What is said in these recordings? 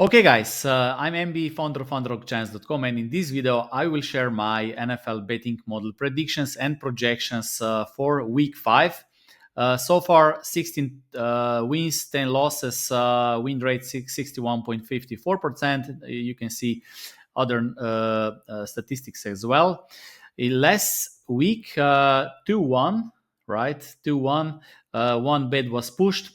Okay, guys, I'm MB, founder of Chance.com, and in this video, I will share my NFL betting model predictions and projections for week 5. So far, 16 wins, 10 losses, win rate 61.54%. You can see other statistics as well. In last week, 2-1, right? 2-1. One bet was pushed.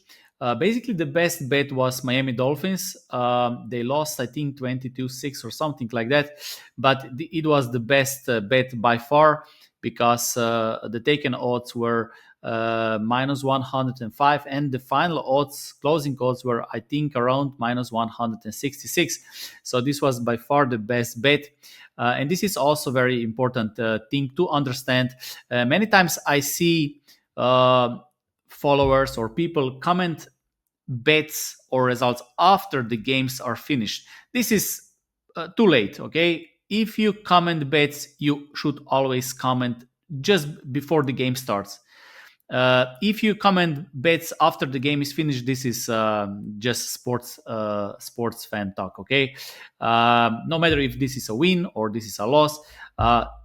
Basically, the best bet was Miami Dolphins. They lost, I think, 22-6 or something like that. But it was the best bet by far because the taken odds were minus 105, and the final odds, closing odds, were, I think, around minus 166. So this was by far the best bet. And this is also very important thing to understand. Many times I see followers or people comment bets or results after the games are finished. This is too late, okay? If you comment bets, you should always comment just before the game starts. If you comment bets after the game is finished, this is just sports fan talk, okay? No matter if this is a win or this is a loss,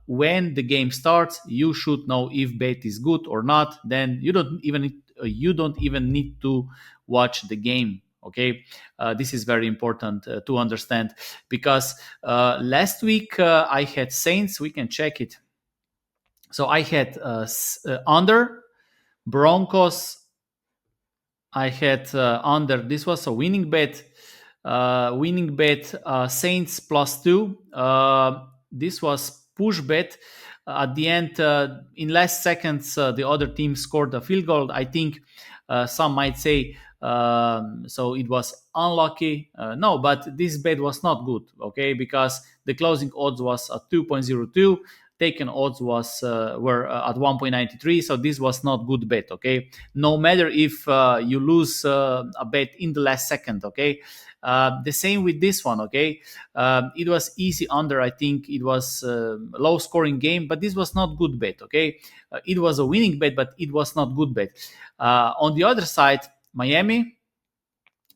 when the game starts, you should know if bet is good or not. Then you don't even need to watch the game. Okay, this is very important to understand because last week I had Saints. We can check it. So I had under Broncos. I had under. This was a winning bet. Saints +2. This was push bet. At the end, in last seconds, the other team scored a field goal. I think some might say so it was unlucky. No, but this bet was not good. Okay, because the closing odds was at 2.02. Taken odds were at 1.93, so this was not good bet. Okay, no matter if you lose a bet in the last second. Okay, the same with this one. Okay, it was easy under. I think it was low scoring game, but this was not good bet. Okay, it was a winning bet, but it was not good bet. On the other side, Miami,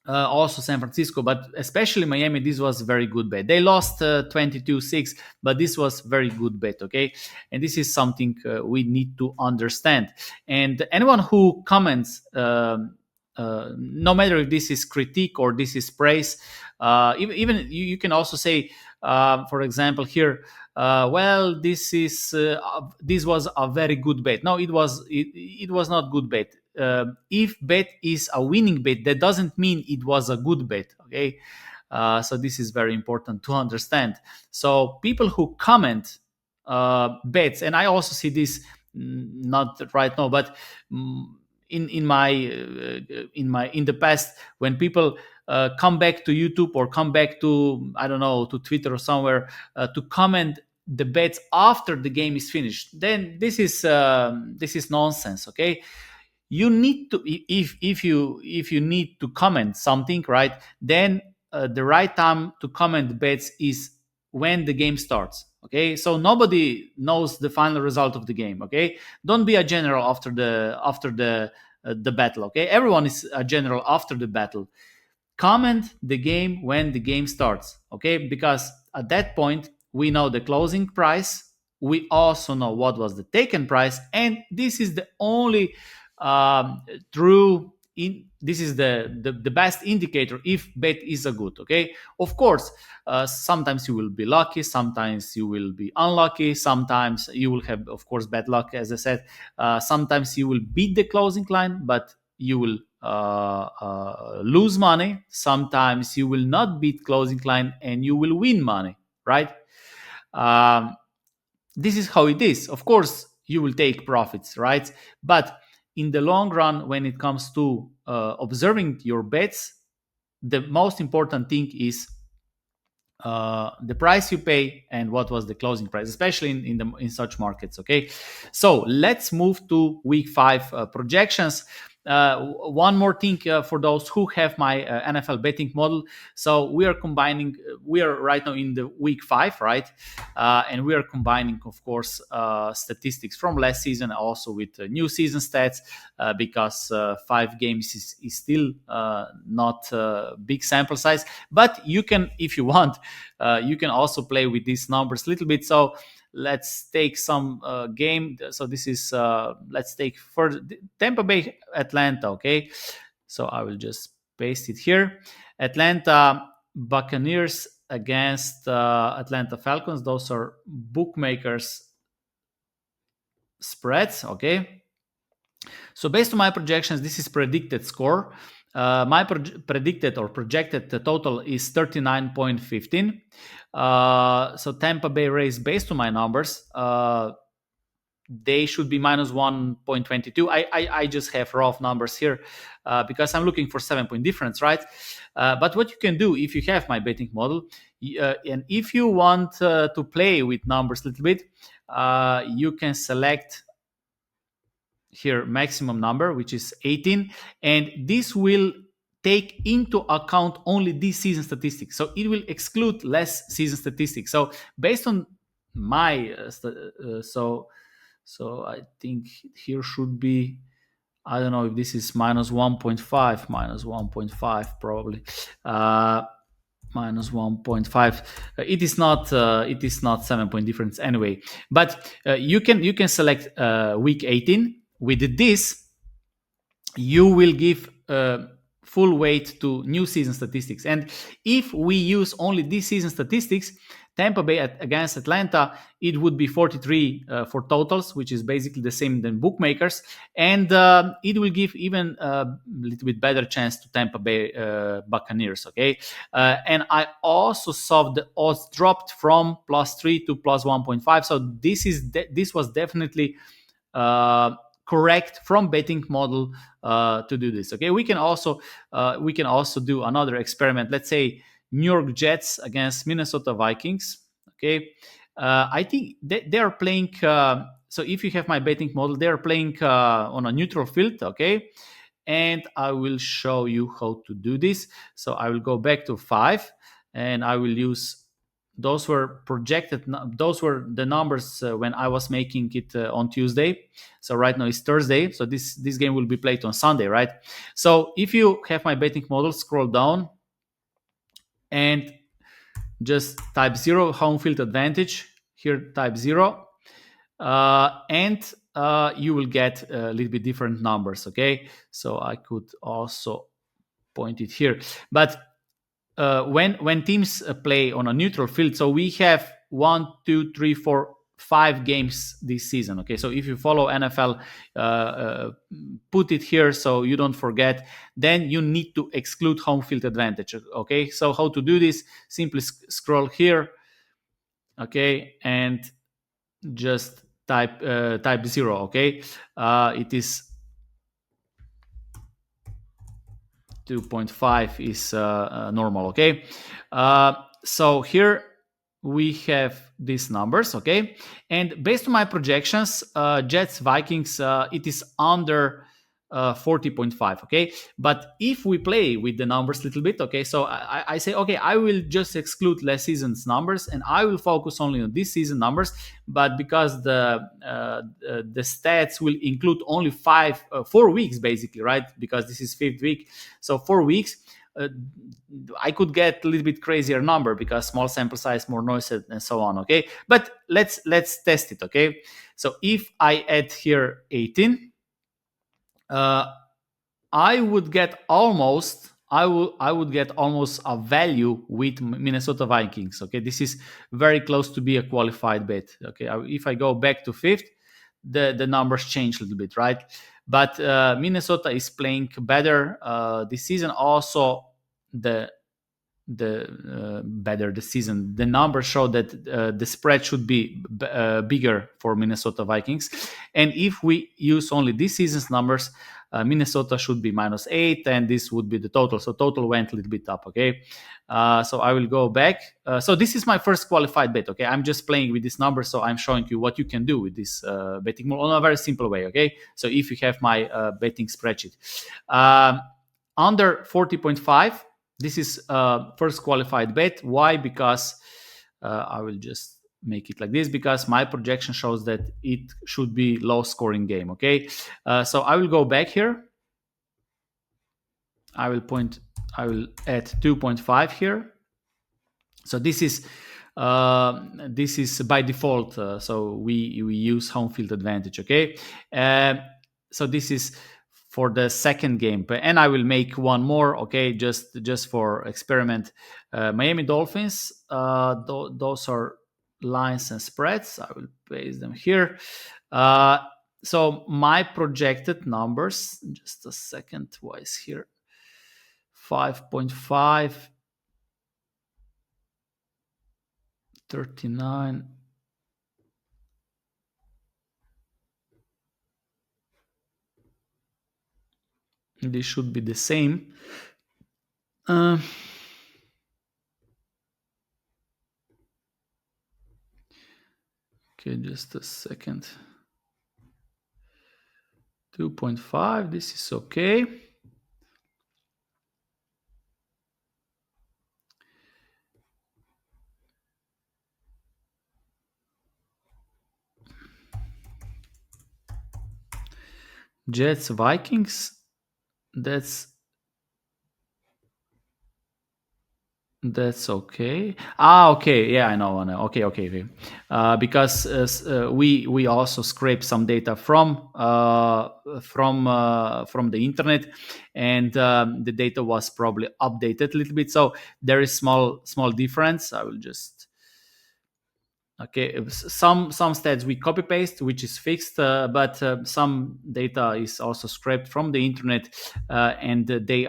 also San Francisco, but especially Miami, this was very good bet. They lost 22-6, but this was very good bet, okay? And this is something we need to understand. And anyone who comments, no matter if this is critique or this is praise, even you can also say, for example, here, well, this was a very good bet. No, it was not good bet. If bet is a winning bet, that doesn't mean it was a good bet. Okay, so this is very important to understand. So people who comment bets, and I also see this, not right now, but in the past, when people come back to YouTube or come back to, I don't know, to Twitter or somewhere to comment the bets after the game is finished, then this is nonsense. Okay, you need to, if you need to comment something, right, then the right time to comment bets is when the game starts. Okay, so nobody knows the final result of the game. Okay, don't be a general after the battle. Okay, everyone is a general after the battle. Comment the game when the game starts. Okay, because at that point we know the closing price, we also know what was the taken price, and this is the only true this is the best indicator if bet is a good. Okay, of course, sometimes you will be lucky, sometimes you will be unlucky, sometimes you will have, of course, bad luck, as I said. Sometimes you will beat the closing line, but you will lose money. Sometimes you will not beat closing line and you will win money, right? um, this is how it is. Of course, you will take profits, right? But in the long run, when it comes to observing your bets, the most important thing is the price you pay and what was the closing price, especially in such markets. Okay, so let's move to week 5 projections. one more thing for those who have my NFL betting model. So we are combining. We are right now in the week 5, right? And we are combining, of course, statistics from last season also with new season stats, because 5 games is still not big sample size. But you can, if you want, you can also play with these numbers a little bit. So let's take some game. So this is let's take for Tampa Bay Atlanta. Okay, so I will just paste it here. Atlanta Buccaneers against Atlanta Falcons. Those are bookmakers spreads. Okay, so based on my projections, this is predicted score. My predicted or projected total is 39.15. So Tampa Bay Rays, based on my numbers, they should be minus 1.22. I just have rough numbers here because I'm looking for 7-point difference, right? But what you can do if you have my betting model, and if you want to play with numbers a little bit, you can select here maximum number, which is 18, and this will take into account only this season statistics, so it will exclude less season statistics. So based on my so I think here should be, I don't know if this is minus 1.5 probably, minus 1.5. It is not 7-point difference anyway, but you can select week 18. With this, you will give full weight to new season statistics. And if we use only this season statistics, Tampa Bay against Atlanta, it would be 43 for totals, which is basically the same than bookmakers. And it will give even a little bit better chance to Tampa Bay Buccaneers. Okay. And I also saw the odds dropped from +3 to plus 1.5. So this was definitely correct from betting model to do this. Okay, we can also do another experiment. Let's say New York Jets against Minnesota Vikings. Okay, I think they are playing. So if you have my betting model, they are playing on a neutral field. Okay, and I will show you how to do this. So I will go back to 5, and I will use. Those were projected. Those were the numbers when I was making it on Tuesday. So right now it's Thursday. So this game will be played on Sunday, right? So if you have my betting model, scroll down and just type 0 home field advantage. Here, type 0, and you will get a little bit different numbers. Okay, so I could also point it here, but when teams play on a neutral field, so we have 1, 2, 3, 4, 5 games this season. Okay, so if you follow NFL, put it here so you don't forget. Then you need to exclude home field advantage. Okay, so how to do this? Simply scroll here. Okay, and just type 0. Okay, it is 2.5 is normal. Okay, so here we have these numbers. Okay, and based on my projections, Jets Vikings, it is under 40.5. Okay, but if we play with the numbers a little bit, okay, so I say, okay, I will just exclude last season's numbers and I will focus only on this season numbers. But because the stats will include only 4 weeks basically, right? Because this is 5th week, so 4 weeks. I could get a little bit crazier number because small sample size, more noise, and so on. Okay, but let's test it. Okay, so if I add here 18, I would get almost a value with Minnesota Vikings. Okay, this is very close to be a qualified bet. Okay, if I go back to 5th, the numbers change a little bit, right? But Minnesota is playing better this season. Also, the better the season. The numbers show that the spread should be bigger for Minnesota Vikings. And if we use only this season's numbers, Minnesota should be -8, and this would be the total. So total went a little bit up. Okay, so I will go back. So this is my first qualified bet. Okay, I'm just playing with this number, so I'm showing you what you can do with this betting model in a very simple way. Okay, so if you have my betting spreadsheet, under 40.5, this is first qualified bet. Why? Because I will just make it like this, because my projection shows that it should be low scoring game. Okay, so I will go back here. I will add 2.5 here. So this is by default. So we use home field advantage. Okay, so this is for the second game, and I will make one more. Okay, just for experiment. Miami Dolphins. Those are lines and spreads. I will paste them here. So my projected numbers. Just a second. Why is here 5.5? 39. This should be the same. Okay, just a second. 2.5, this is okay. Jets Vikings, that's okay. Okay, yeah, I know. Okay. Because we also scrape some data from the internet, and the data was probably updated a little bit. So there is small difference. I will just some stats we copy paste, which is fixed, but some data is also scraped from the internet, and they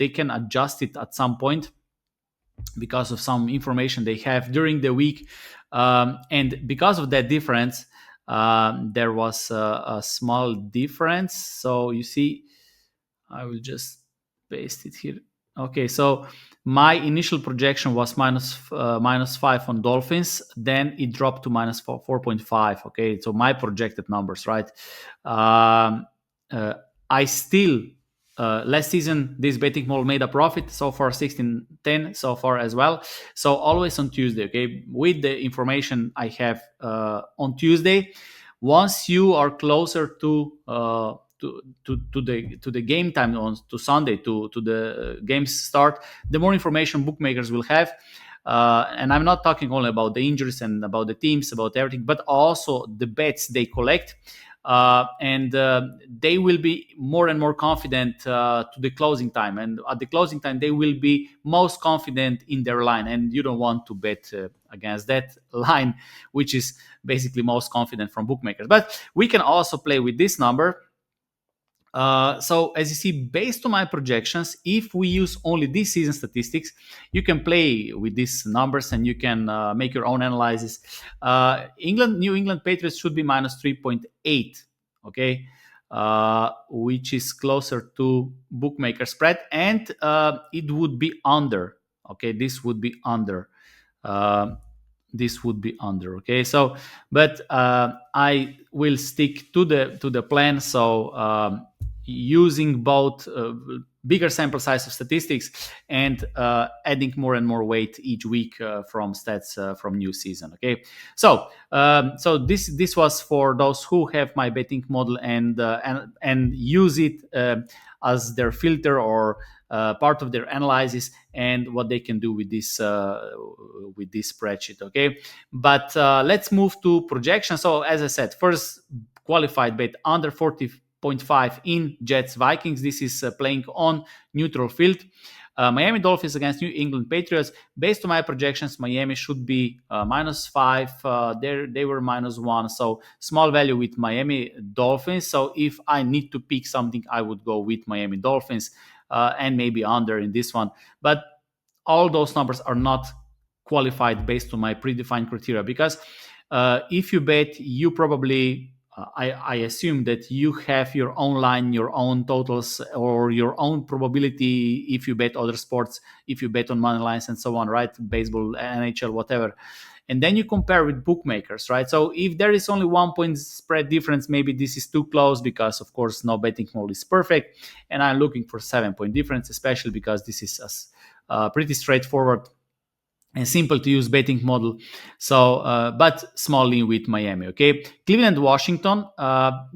can adjust it at some point because of some information they have during the week, and because of that difference, there was a small difference. So you see, I will just paste it here. Okay, so my initial projection was -5 on Dolphins. Then it dropped to -4.5. Okay, so my projected numbers, right? I still last season this betting model made a profit so far, 16-10 so far as well. So always on Tuesday. Okay, with the information I have on Tuesday, once you are closer to the game time on to Sunday, to the games start, the more information bookmakers will have. And I'm not talking only about the injuries and about the teams, about everything, but also the bets they collect. And they will be more and more confident to the closing time. And at the closing time, they will be most confident in their line. And you don't want to bet against that line, which is basically most confident from bookmakers. But we can also play with this number. So as you see, based on my projections, if we use only this season statistics, you can play with these numbers and you can make your own analysis. New England Patriots should be -3.8, okay, which is closer to bookmaker spread, and it would be under. Okay, this would be under. This would be under. Okay, so but I will stick to the plan. So using both bigger sample size of statistics and adding more and more weight each week from stats from new season. Okay, so so this was for those who have my betting model and use it as their filter or part of their analysis, and what they can do with this spreadsheet. Okay, but let's move to projection. So as I said, first qualified bet under 40.5 in Jets Vikings. This is playing on neutral field. Miami Dolphins against New England Patriots. Based on my projections, Miami should be -5. They were -1. So small value with Miami Dolphins. So if I need to pick something, I would go with Miami Dolphins and maybe under in this one. But all those numbers are not qualified based on my predefined criteria, because if you bet, you probably I assume that you have your own line, your own totals, or your own probability if you bet other sports, if you bet on money lines and so on, right? Baseball, NHL, whatever. And then you compare with bookmakers, right? So if there is only 1 point spread difference, maybe this is too close because, of course, no betting model is perfect. And I'm looking for 7 point difference, especially because this is a pretty straightforward and simple to use betting model. So, but small lean with Miami. Okay, Cleveland, Washington.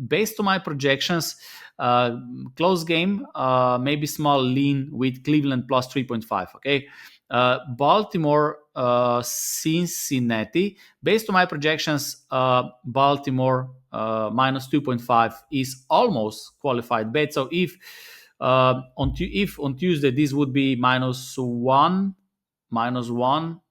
Based on my projections, uh, close game. Maybe small lean with Cleveland plus 3.5. Okay, Baltimore, Cincinnati. Based on my projections, Baltimore minus 2.5 is almost qualified bet. So if on Tuesday this would be minus one, minus one,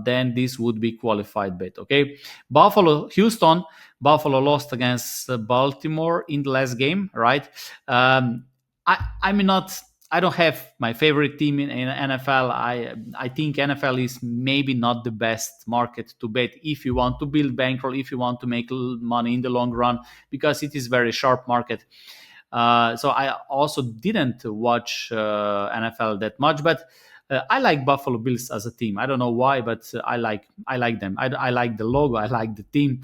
then this would be qualified bet. Okay, Buffalo, Houston. Buffalo lost against Baltimore in the last game, right? I'm not. I don't have my favorite team in NFL. I think NFL is maybe not the best market to bet if you want to build bankroll, if you want to make money in the long run, because it is very sharp market. So I also didn't watch NFL that much, but I like Buffalo Bills as a team. I don't know why, but I like them. I like the logo. I like the team.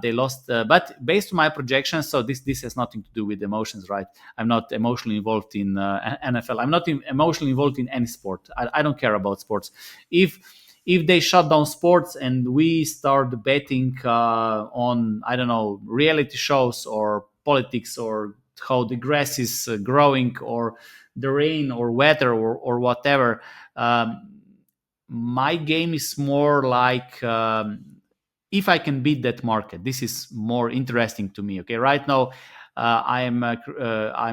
They lost, but based on my projections, so this has nothing to do with emotions, right? I'm not emotionally involved in NFL. I'm not emotionally involved in any sport. I don't care about sports. If they shut down sports and we start betting on, I don't know, reality shows or politics or how the grass is growing or the rain or weather or whatever, my game is more like if I can beat that market. This is more interesting to me. Okay, right now I'm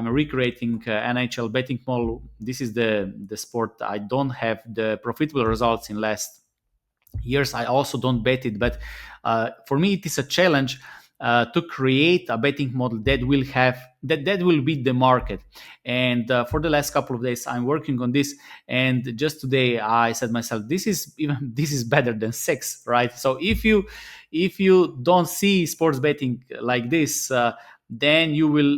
recreating NHL betting model. This is the sport I don't have the profitable results in last years. I also don't bet it, but for me it is a challenge to create a betting model that will have that will beat the market. And for the last couple of days I'm working on this, and just today I said myself, this is even this is better than sex, right? So if you don't see sports betting like this, then you will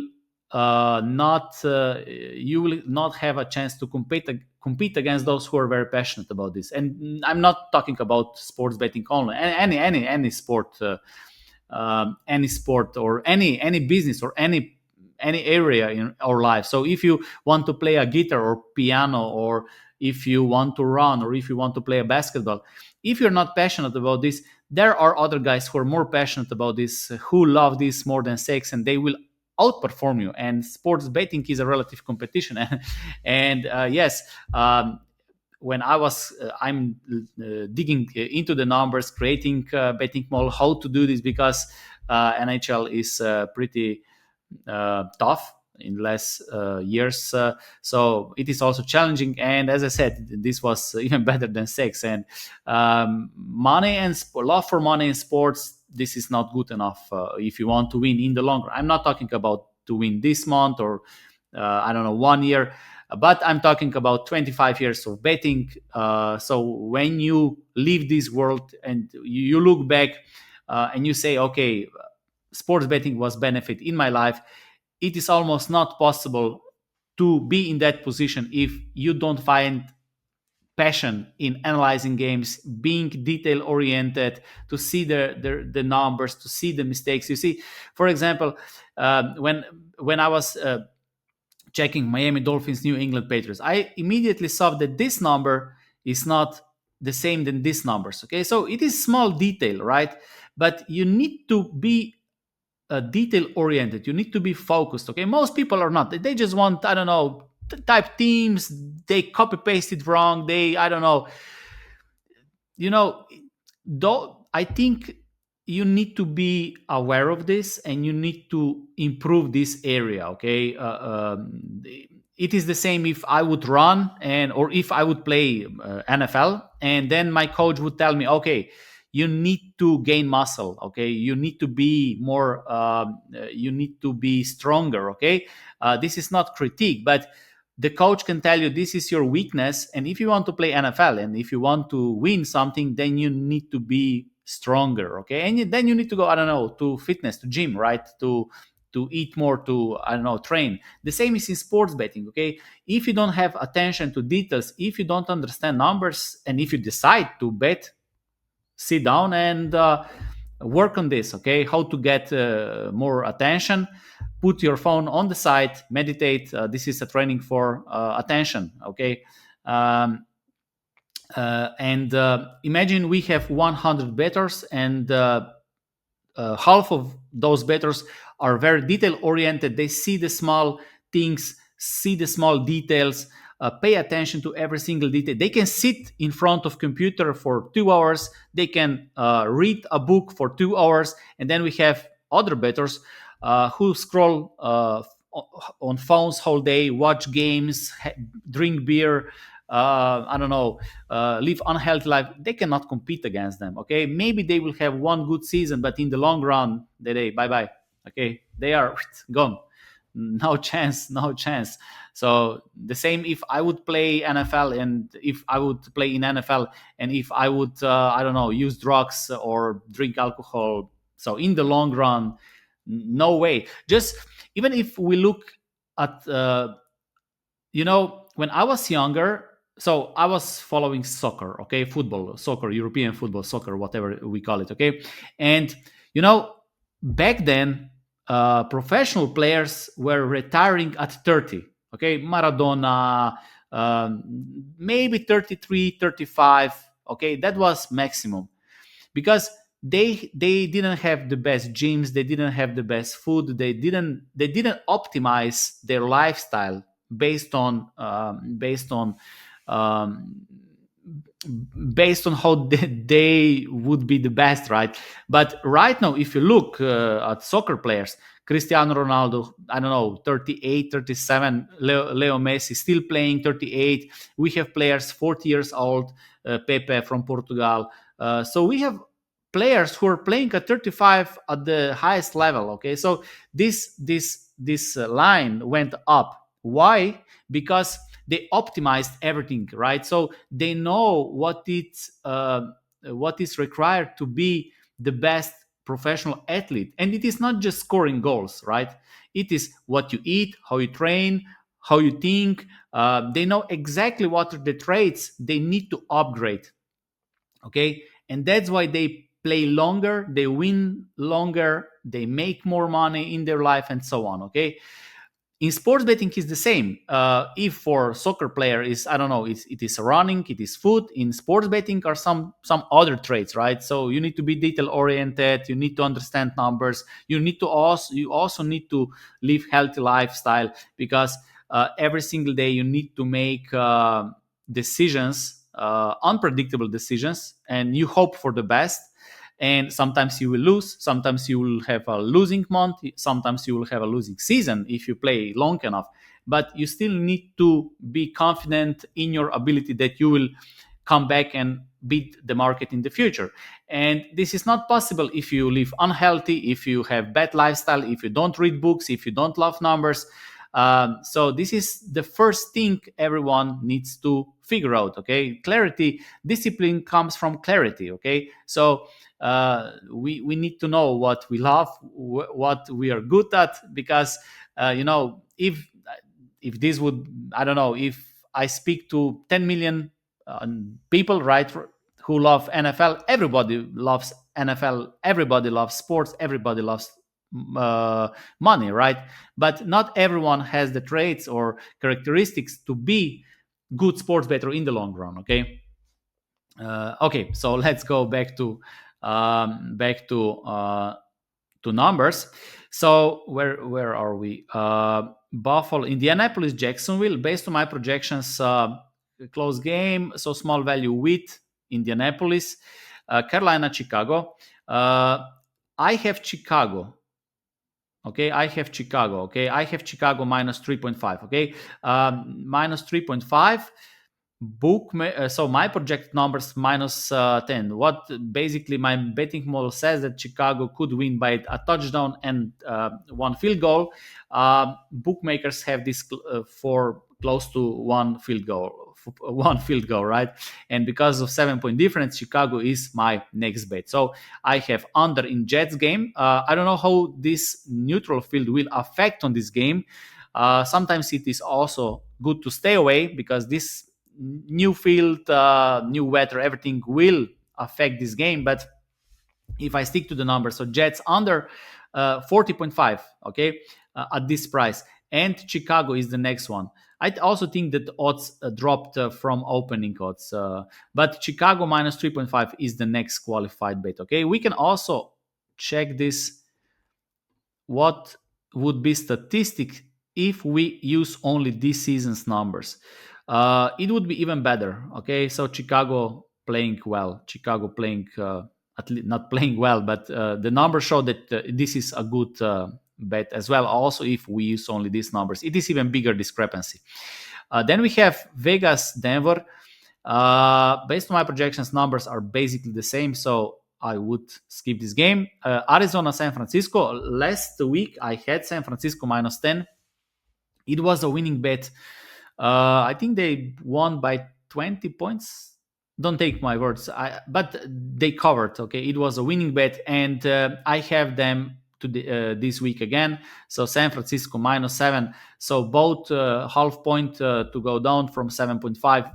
not have a chance to compete against those who are very passionate about this. And I'm not talking about sports betting only. Any sport, any sport or any business or any area in our life. So if you want to play a guitar or piano, or if you want to run, or if you want to play a basketball, if you're not passionate about this, there are other guys who are more passionate about this, who love this more than sex, and they will outperform you. And sports betting is a relative competition. And yes, when I'm digging into the numbers, creating betting model, how to do this, because NHL is pretty tough in less years. So it is also challenging. And as I said, this was even better than sex. And money and love for money in sports, this is not good enough if you want to win in the long run. I'm not talking about to win this month or I don't know, 1 year, but I'm talking about 25 years of betting. So when you leave this world and you look back and you say, okay, sports betting was benefit in my life, it is almost not possible to be in that position if you don't find passion in analyzing games, being detail oriented, to see the numbers, to see the mistakes. You see, for example, when I was checking Miami Dolphins, New England Patriots, I immediately saw that this number is not the same than these numbers. Okay, so it is small detail, right? But you need to be detail oriented. You need to be focused. Okay, most people are not. They just want, I don't know, type teams. They copy paste it wrong. They, I don't know, you know, though I think you need to be aware of this and you need to improve this area. Okay, it is the same if I would run and or if I would play NFL, and then my coach would tell me, okay, you need to gain muscle. Okay, you need to be more, you need to be stronger. Okay, this is not critique, but the coach can tell you this is your weakness, and if you want to play NFL and if you want to win something, then you need to be stronger. Okay, and then you need to go, I don't know, to fitness, to gym, right, to eat more, to, I don't know, train. The same is in sports betting. Okay, if you don't have attention to details, if you don't understand numbers, and if you decide to bet, sit down and work on this. Okay, how to get more attention. Put your phone on the side, meditate. This is a training for attention. Okay. And imagine we have 100 bettors, and half of those bettors are very detail oriented. They see the small things, see the small details, pay attention to every single detail. They can sit in front of computer for 2 hours. They can read a book for 2 hours. And then we have other bettors who scroll on phones whole day, watch games, drink beer, I don't know, live unhealthy life. They cannot compete against them. Okay, maybe they will have one good season, but in the long run, they bye bye. Okay, they are gone. No chance, no chance. So the same if I would play NFL, and if I would play in NFL, and if I would, I don't know, use drugs or drink alcohol. So in the long run, no way. Just even if we look at, when I was younger, so I was following soccer, okay, football, soccer, European football, soccer, whatever we call it, okay, and you know, back then, professional players were retiring at 30, okay, Maradona, maybe 33, 35, okay, that was maximum, because they didn't have the best gyms, they didn't have the best food, they didn't optimize their lifestyle based on um, based on how they would be the best, right? But right now, if you look at soccer players, Cristiano Ronaldo, I don't know, 38, 37, Leo Messi still playing 38. We have players 40 years old, Pepe from Portugal. So we have players who are playing at 35 at the highest level. Okay, so this line went up. Why? Because they optimized everything, right? So they know what is required to be the best professional athlete, and it is not just scoring goals, right? It is what you eat, how you train, how you think. They know exactly what are the traits they need to upgrade. Okay, and that's why they play longer, they win longer, they make more money in their life, and so on. Okay, in sports betting is the same. If for soccer player is, I don't know, it is running, it is food. In sports betting are some other traits, right? So you need to be detail oriented, you need to understand numbers, you also need to live healthy lifestyle, because every single day you need to make decisions, unpredictable decisions, and you hope for the best. And sometimes you will lose, sometimes you will have a losing month, sometimes you will have a losing season if you play long enough, but you still need to be confident in your ability that you will come back and beat the market in the future. And this is not possible if you live unhealthy, if you have bad lifestyle, if you don't read books, if you don't love numbers. So this is the first thing everyone needs to figure out. Okay, clarity, discipline comes from clarity. Okay, so we need to know what we love, what we are good at, because if this would, I don't know, if I speak to 10 million people, right, who love NFL, everybody loves NFL, everybody loves sports, everybody loves money, right? But not everyone has the traits or characteristics to be good sports bettor in the long run. Okay. Okay, so let's go back to numbers. So where are we? Buffalo, Indianapolis, Jacksonville. Based on my projections, close game. So small value with Indianapolis, Carolina, Chicago. I have Chicago. Okay, I have Chicago. Okay, I have Chicago minus 3.5. Okay, minus 3.5. So my projected numbers minus 10. What basically my betting model says that Chicago could win by a touchdown and one field goal. Bookmakers have this for close to one field goal, one field goal, right? And because of 7 point difference, Chicago is my next bet. So I have under in Jets game. I don't know how this neutral field will affect on this game. Sometimes it is also good to stay away because this new field, new weather, everything will affect this game. But if I stick to the numbers, so Jets under 40.5, okay, at this price, and Chicago is the next one. I also think that odds dropped from opening odds, but Chicago minus 3.5 is the next qualified bet. Okay, we can also check this. What would be statistic if we use only this season's numbers? It would be even better. Okay, so Chicago playing well, Chicago playing at least not playing well, but the numbers show that this is a good bet as well. Also, if we use only these numbers, it is even bigger discrepancy. Then we have Vegas, Denver. Based on my projections, numbers are basically the same, so I would skip this game. Arizona, San Francisco. Last week I had San Francisco minus 10. It was a winning bet. I think they won by 20 points. Don't take my words, but they covered. Okay, it was a winning bet, and I have them this week again. So San Francisco minus 7. So both half point to go down from 7.5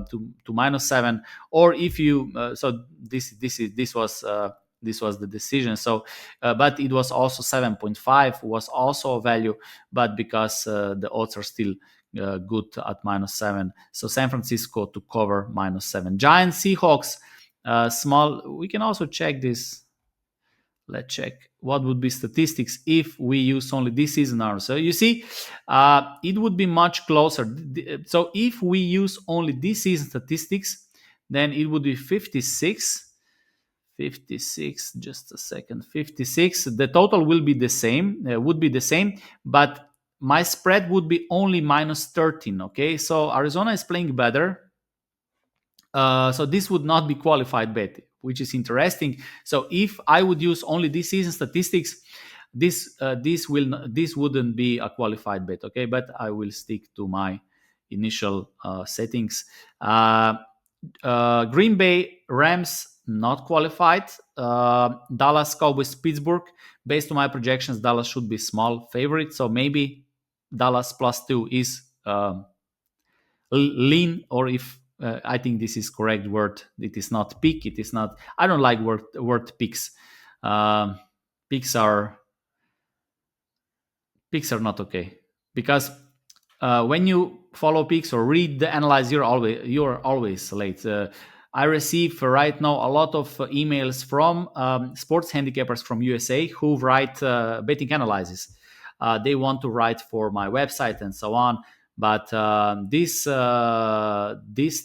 to minus 7. Or if you so this was the decision. So but it was also 7.5 was also a value, but because the odds are still good at minus 7. So San Francisco to cover minus 7. Giants, Seahawks, small. We can also check this. Let's check what would be statistics if we use only this season hours. So you see, it would be much closer. So if we use only this season statistics, then it would be 56. 56, just a second, 56. The total will be the same, would be the same, but my spread would be only minus 13. Okay, so Arizona is playing better. So this would not be qualified bet, which is interesting. So if I would use only this season statistics, this wouldn't be a qualified bet. Okay, but I will stick to my initial settings. Green Bay Rams not qualified. Dallas Cowboys Pittsburgh. Based on my projections, Dallas should be small favorite. So maybe Dallas plus 2 is lean, or if I think this is correct word. It is not pick. It is not. I don't like word picks. Picks are not okay because when you follow picks or read the analyze, you're always late. I receive right now a lot of emails from sports handicappers from USA who write betting analysis. They want to write for my website and so on, but these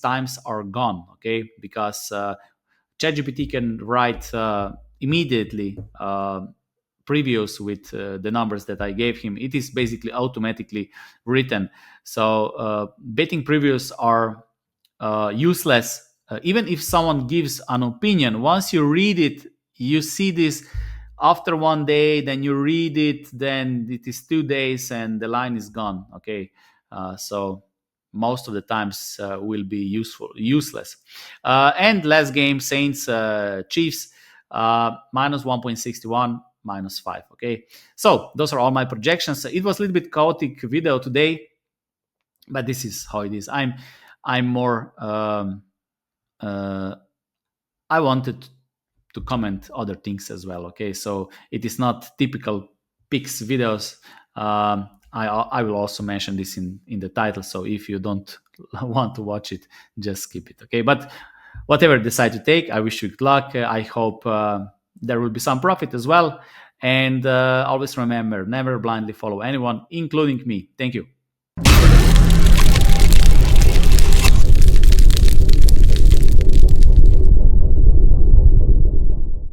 times are gone. Okay, because ChatGPT can write immediately previews with the numbers that I gave him. It is basically automatically written. So betting previews are useless. Even if someone gives an opinion, once you read it, you see this after one day, then you read it, then it is 2 days and the line is gone. Okay, so most of the times will be useless. And last game, Saints Chiefs minus 1.61, minus 5. Okay, so those are all my projections. It was a little bit chaotic video today, but this is how it is. I'm more I wanted to comment other things as well. Okay, so it is not typical picks videos. I will also mention this in the title. So if you don't want to watch it, just skip it. Okay, but whatever you decide to take, I wish you good luck. I hope there will be some profit as well. And always remember, never blindly follow anyone, including me. Thank you.